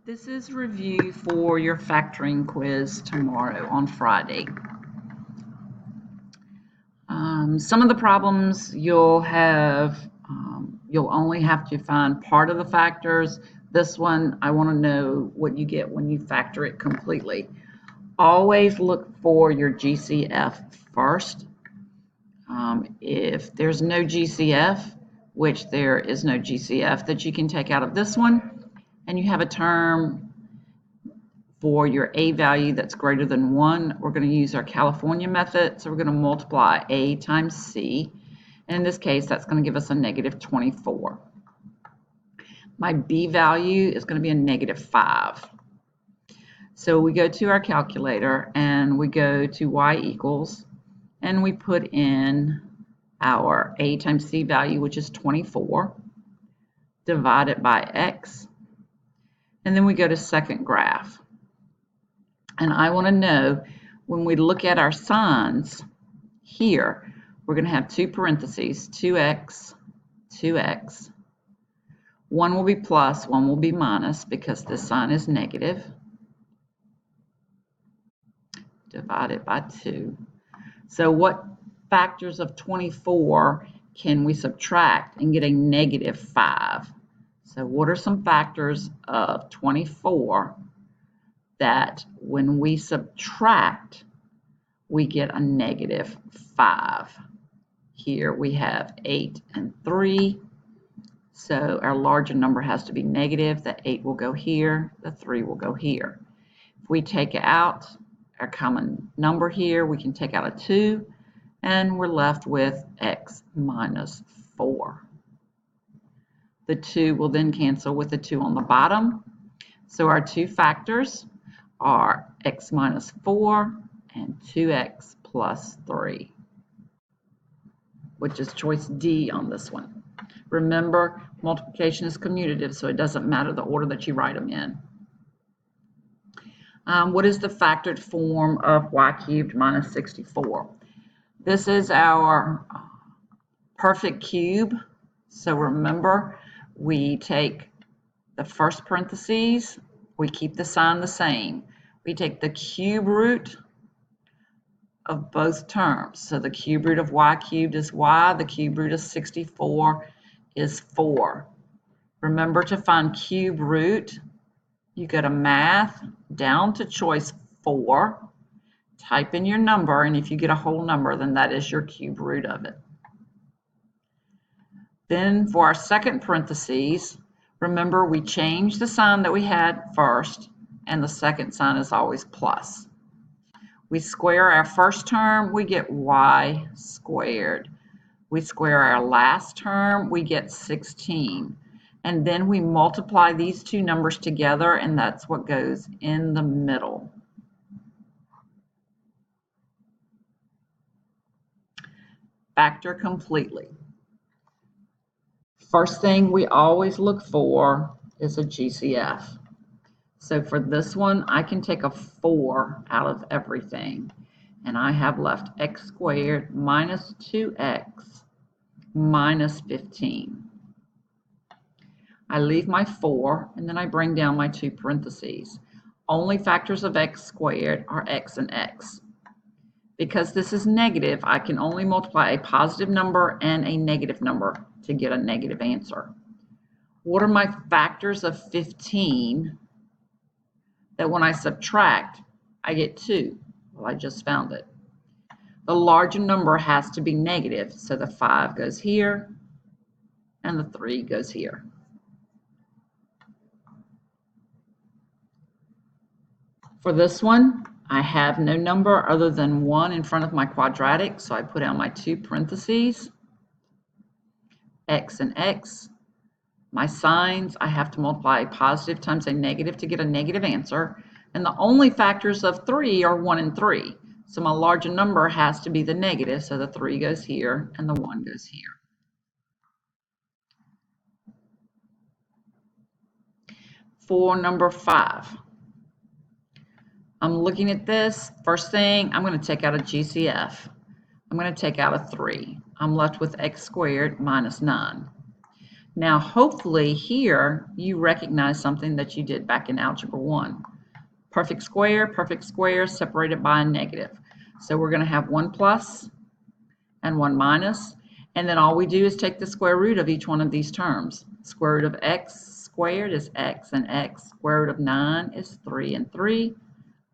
This is review for your factoring quiz tomorrow on Friday. Some of the problems you'll have, you'll only have to find part of the factors. This one, I want to know what you get when you factor it completely. Always look for your GCF first. If there's no GCF, which there is no GCF that you can take out of this one, and you have a term for your A value that's greater than 1, we're going to use our California method. So we're going to multiply A times C. And in this case, that's going to give us a negative 24. My B value is going to be a negative 5. So we go to our calculator and we go to y equals, and we put in our A times C value, which is 24, divided by x. And then we go to second graph. And I want to know, when we look at our signs here, we're going to have two parentheses, 2x, 2x. One will be plus, one will be minus because this sign is negative, divided by 2. So what factors of 24 can we subtract and get a negative 5? So what are some factors of 24 that when we subtract, we get a negative 5? Here we have 8 and 3. So our larger number has to be negative. The 8 will go here, the 3 will go here. If we take out our common number here, we can take out a 2, and we're left with x minus 4. The 2 will then cancel with the 2 on the bottom. So our two factors are x minus 4 and 2x plus 3, which is choice D on this one. Remember, multiplication is commutative, so it doesn't matter the order that you write them in. What is the factored form of y cubed minus 64? This is our perfect cube. So remember, we take the first parentheses, we keep the sign the same. We take the cube root of both terms. So the cube root of y cubed is y, the cube root of 64 is 4. Remember, to find cube root, you go to math, down to choice 4, type in your number, and if you get a whole number, then that is your cube root of it. Then for our second parentheses, remember we changed the sign that we had first, and the second sign is always plus. We square our first term, we get y squared. We square our last term, we get 16. And then we multiply these two numbers together, and that's what goes in the middle. Factor completely. First thing we always look for is a GCF. So for this one, I can take a 4 out of everything, and I have left x squared minus 2x minus 15. I leave my 4, and then I bring down my two parentheses. Only factors of x squared are x and x. Because this is negative, I can only multiply a positive number and a negative number to get a negative answer. What are my factors of 15 that when I subtract, I get 2? Well, I just found it. The larger number has to be negative, so the 5 goes here, and the 3 goes here. For this one, I have no number other than 1 in front of my quadratic, so I put out my two parentheses, x and x. My signs, I have to multiply a positive times a negative to get a negative answer, and the only factors of 3 are 1 and 3. So my larger number has to be the negative, so the 3 goes here and the 1 goes here. For number 5. I'm looking at this. First thing, I'm going to take out a GCF. I'm going to take out a 3. I'm left with x squared minus 9. Now, hopefully here you recognize something that you did back in Algebra 1. Perfect square separated by a negative. So we're going to have 1 plus and 1 minus, and then all we do is take the square root of each one of these terms. Square root of x squared is x and x. Square root of 9 is 3 and 3.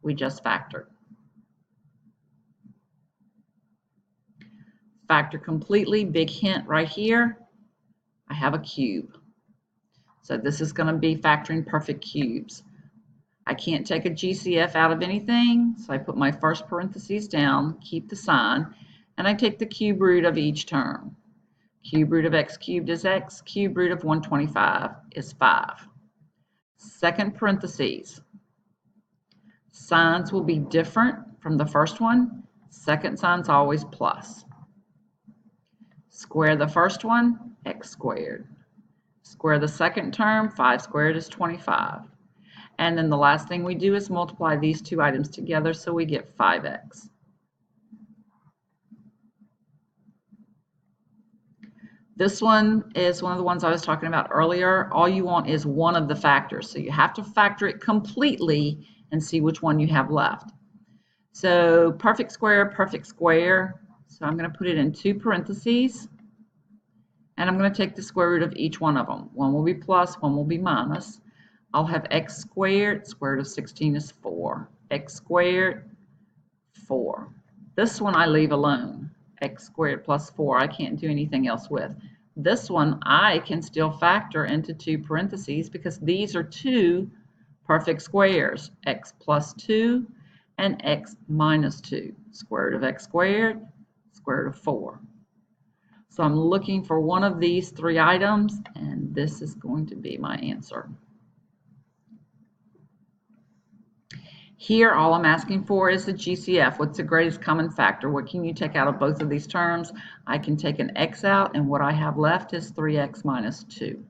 We just factored. Factor completely, big hint right here. I have a cube. So this is going to be factoring perfect cubes. I can't take a GCF out of anything, so I put my first parentheses down, keep the sign, and I take the cube root of each term. Cube root of x cubed is x, cube root of 125 is 5. Second parentheses. Signs will be different from the first one. Second sign's always plus. Square the first one, x squared. Square the second term, 5 squared is 25. And then the last thing we do is multiply these two items together, so we get 5x. This one is one of the ones I was talking about earlier. All you want is one of the factors, so you have to factor it completely and see which one you have left. So perfect square. So I'm going to put it in 2 parentheses, and I'm going to take the square root of each one of them. One will be plus, one will be minus. I'll have x squared, square root of 16 is 4. X squared, 4. This one I leave alone. X squared plus 4, I can't do anything else with. This one I can still factor into 2 parentheses because these are 2 perfect squares, x plus 2 and x minus 2. Square root of x squared, square root of 4. So I'm looking for one of these 3 items, and this is going to be my answer. Here, all I'm asking for is the GCF. What's the greatest common factor? What can you take out of both of these terms? I can take an x out, and what I have left is 3x minus 2.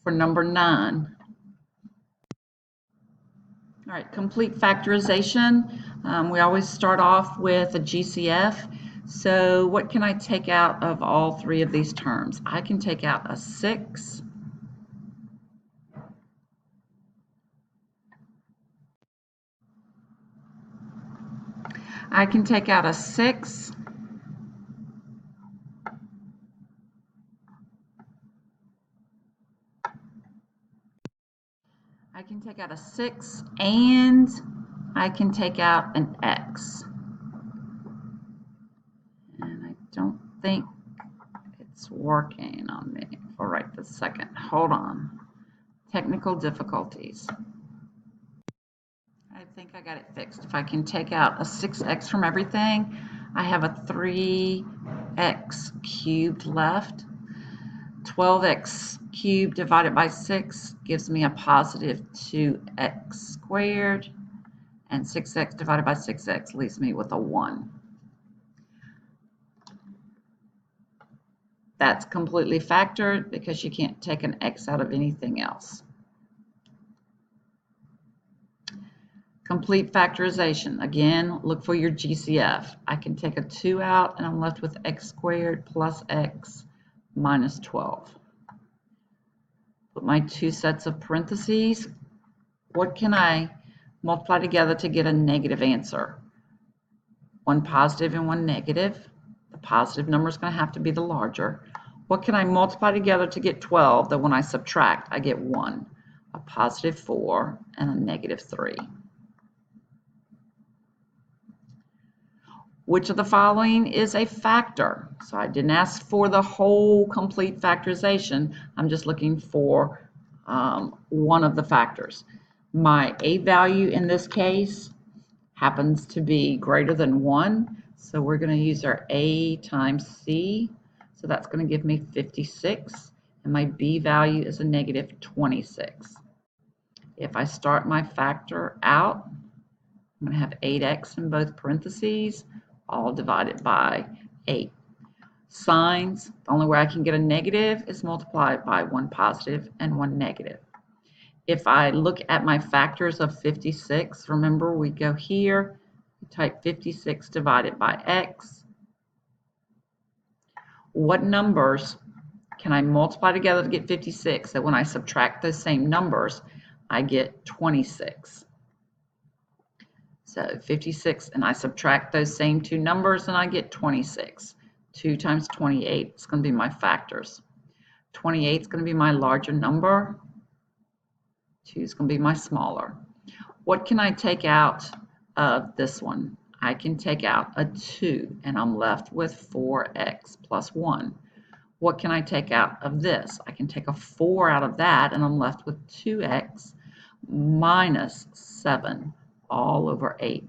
For number 9, all right, complete factorization. We always start off with a GCF. So what can I take out of all 3 of these terms? I can take out a 6. I can take out a 6. I can take out a 6, and I can take out an x. And I don't think it's working on me for right this second. Hold on. Technical difficulties. I think I got it fixed. If I can take out a 6x from everything, I have a 3x cubed left. 12x cubed divided by 6 gives me a positive 2x squared, and 6x divided by 6x leaves me with a 1. That's completely factored because you can't take an x out of anything else. Complete factorization. Again, look for your GCF. I can take a 2 out, and I'm left with x squared plus x minus 12. Put my 2 sets of parentheses. What can I multiply together to get a negative answer? One positive and one negative. The positive number is going to have to be the larger. What can I multiply together to get 12 that when I subtract, I get 1? A positive 4 and a negative 3. Which of the following is a factor? So I didn't ask for the whole complete factorization. I'm just looking for one of the factors. My A value in this case happens to be greater than 1. So we're going to use our A times C. So that's going to give me 56. And my B value is a negative 26. If I start my factor out, I'm going to have 8x in both parentheses, all divided by 8. Signs, the only way I can get a negative is multiplied by 1 positive and 1 negative. If I look at my factors of 56, remember we go here, we type 56 divided by x. What numbers can I multiply together to get 56? So when I subtract those same numbers, I get 26. So 56, and I subtract those same two numbers, and I get 26. 2 times 28 is going to be my factors. 28 is going to be my larger number. 2 is going to be my smaller. What can I take out of this one? I can take out a 2, and I'm left with 4x plus 1. What can I take out of this? I can take a 4 out of that, and I'm left with 2x minus 7 all over 8.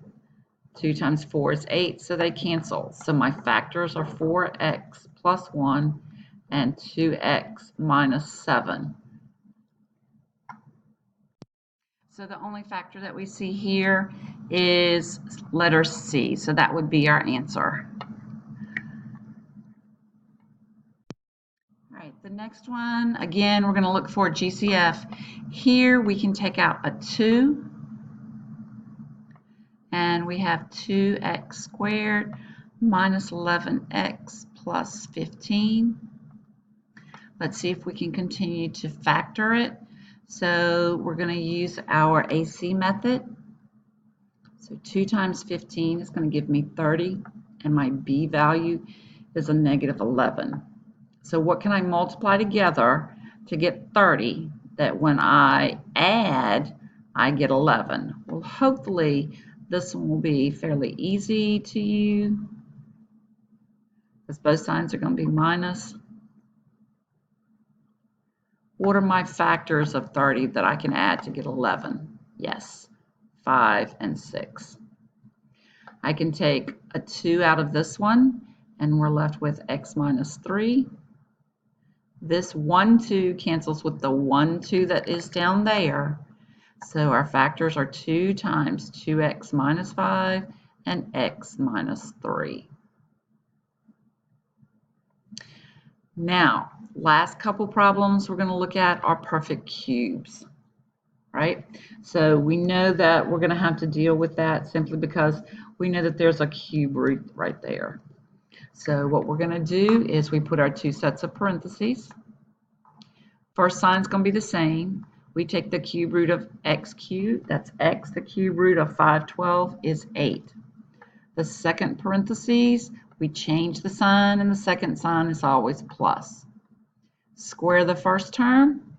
2 times 4 is 8, so they cancel. So my factors are 4x plus 1 and 2x minus 7. So the only factor that we see here is letter C. So that would be our answer. All right, the next one, again, we're going to look for GCF. Here we can take out a 2. And we have 2x squared minus 11x plus 15. Let's see if we can continue to factor it. So we're going to use our AC method. So 2 times 15 is going to give me 30, and my B value is a negative 11. So what can I multiply together to get 30 that when I add, I get 11? Well, hopefully this one will be fairly easy to you because both signs are going to be minus. What are my factors of 30 that I can add to get 11? Yes, 5 and 6. I can take a 2 out of this one, and we're left with x minus 3. This 1, 2 cancels with the 1, 2 that is down there. So our factors are 2 times 2x minus 5 and x minus 3. Now, last couple problems we're going to look at are perfect cubes, right? So we know that we're going to have to deal with that simply because we know that there's a cube root right there. So what we're going to do is we put our 2 sets of parentheses. First sign's going to be the same. We take the cube root of x cubed, that's x. The cube root of 512 is 8. The second parentheses, we change the sign, and the second sign is always plus. Square the first term,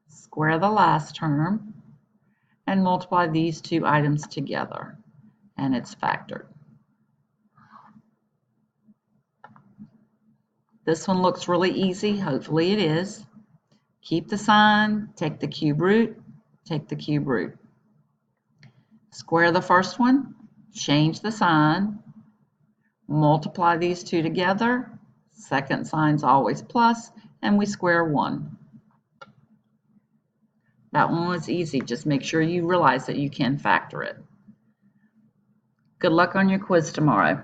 square the last term, and multiply these two items together, and it's factored. This one looks really easy. Hopefully it is. Keep the sign, take the cube root, take the cube root. Square the first one, change the sign, multiply these two together, second sign's always plus, and we square 1. That one was easy. Just make sure you realize that you can factor it. Good luck on your quiz tomorrow.